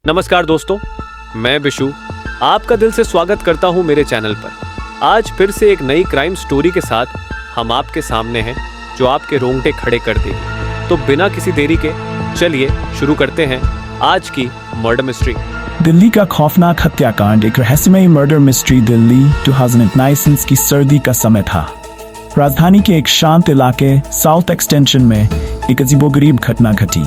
नमस्कार दोस्तों, मैं विशु आपका दिल से स्वागत करता हूं मेरे चैनल पर। आज फिर से एक नई क्राइम स्टोरी के साथ हम आपके सामने हैं जो आपके रोंगटे खड़े कर देगी। तो बिना किसी देरी के चलिए शुरू करते हैं आज की मर्डर मिस्ट्री। दिल्ली का खौफनाक हत्याकांड एक रहस्यमयी मर्डर मिस्ट्री दिल्ली 2019 की सर्दी का समय था। राजधानी के एक शांत इलाके साउथ एक्सटेंशन में एक अजीबोगरीब घटना घटी।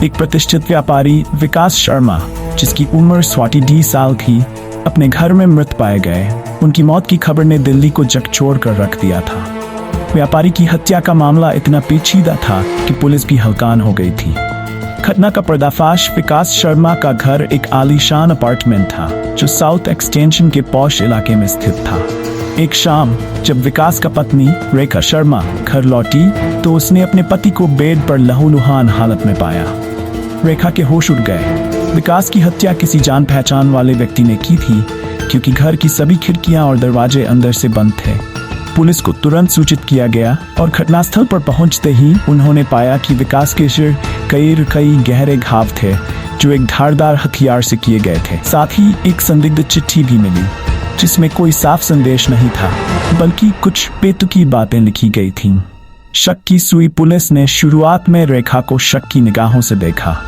एक प्रतिष्ठित व्यापारी विकास शर्मा, जिसकी उम्र 40 साल थी, अपने घर में मृत पाए गए। उनकी मौत की खबर ने दिल्ली को झकझोर कर रख दिया था। व्यापारी की हत्या का मामला इतना पेचीदा था कि पुलिस भी हलकान हो गई थी। घटना का पर्दाफाश विकास शर्मा का घर एक आलीशान अपार्टमेंट था जो साउथ एक्सटेंशन के पॉश इलाके में स्थित था। एक शाम जब विकास का पत्नी रेखा शर्मा घर लौटी तो उसने अपने पति को बेड पर लहूलुहान हालत में पाया। रेखा के होश उड़ गए। विकास की हत्या किसी जान पहचान वाले व्यक्ति ने की थी क्योंकि घर की सभी खिड़कियां और दरवाजे अंदर से बंद थे। पुलिस को तुरंत सूचित किया गया और घटनास्थल पर पहुंचते ही उन्होंने पाया कि विकास के सिर कई गहरे घाव थे जो एक धारदार हथियार से किए गए थे। साथ ही एक संदिग्ध चिट्ठी भी मिली जिसमें कोई साफ संदेश नहीं था बल्कि कुछ बेतुकी बातें लिखी गई थीं। शक की सुई पुलिस ने शुरुआत में रेखा को शक की निगाहों से देखा।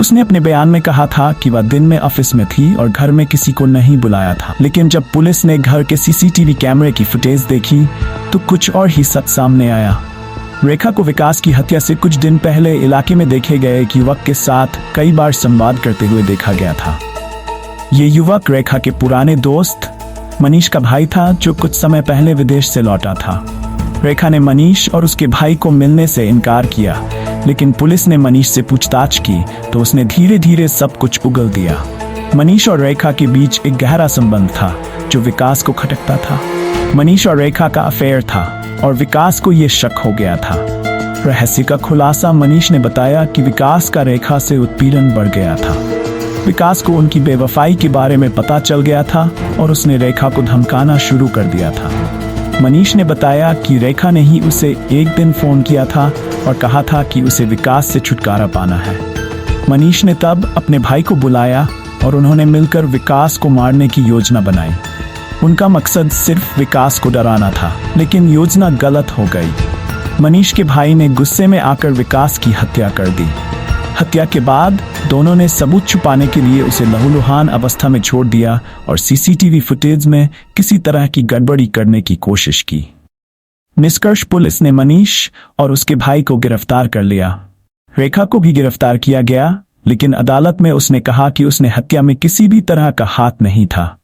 उसने अपने बयान में कहा था कि वह दिन में ऑफिस में थी और घर में किसी को नहीं बुलाया था। लेकिन जब पुलिस ने घर के सीसीटीवी कैमरे की फुटेज देखी तो कुछ और ही सच सामने आया। रेखा को विकास की हत्या से कुछ दिन पहले इलाके में देखे गए एक युवक के साथ कई बार संवाद करते हुए देखा गया था। ये युवक रेखा के पुराने दोस्त मनीष का भाई था जो कुछ समय पहले विदेश से लौटा था। रेखा ने मनीष और उसके भाई को मिलने से इनकार किया, लेकिन पुलिस ने मनीष से पूछताछ की तो उसने धीरे धीरे सब कुछ उगल दिया। मनीष और रेखा के बीच एक गहरा संबंध था जो विकास को खटकता था। मनीष और रेखा का अफेयर था और विकास को यह शक हो गया था। रहस्य का खुलासा मनीष ने बताया कि विकास का रेखा से उत्पीड़न बढ़ गया था। विकास को उनकी बेवफाई के बारे में पता चल गया था और उसने रेखा को धमकाना शुरू कर दिया था। मनीष ने बताया कि रेखा ने ही उसे एक दिन फोन किया था और कहा था कि उसे विकास से छुटकारा पाना है। मनीष ने तब अपने भाई को बुलाया और उन्होंने मिलकर विकास को मारने की योजना बनाई। उनका मकसद सिर्फ विकास को डराना था, लेकिन योजना गलत हो गई। मनीष के भाई ने गुस्से में आकर विकास की हत्या कर दी। हत्या के बाद दोनों ने सबूत छुपाने के लिए उसे लहूलुहान अवस्था में छोड़ दिया और सीसीटीवी फुटेज में किसी तरह की गड़बड़ी करने की कोशिश की। निष्कर्ष पुलिस ने मनीष और उसके भाई को गिरफ्तार कर लिया। रेखा को भी गिरफ्तार किया गया, लेकिन अदालत में उसने कहा कि उसने हत्या में किसी भी तरह का हाथ नहीं था।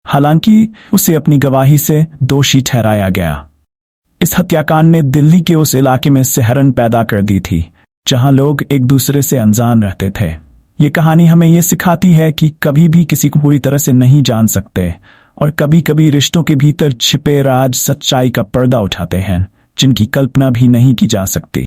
हालांकि उसे अपनी गवाही से दोषी ठहराया गया। इस हत्याकांड ने दिल्ली के उस इलाके में सिहरन पैदा कर दी थी जहां लोग एक दूसरे से अनजान रहते थे। ये कहानी हमें ये सिखाती है कि कभी भी किसी को पूरी तरह से नहीं जान सकते और कभी-कभी रिश्तों के भीतर छिपे राज सच्चाई का पर्दा उठाते हैं जिनकी कल्पना भी नहीं की जा सकती।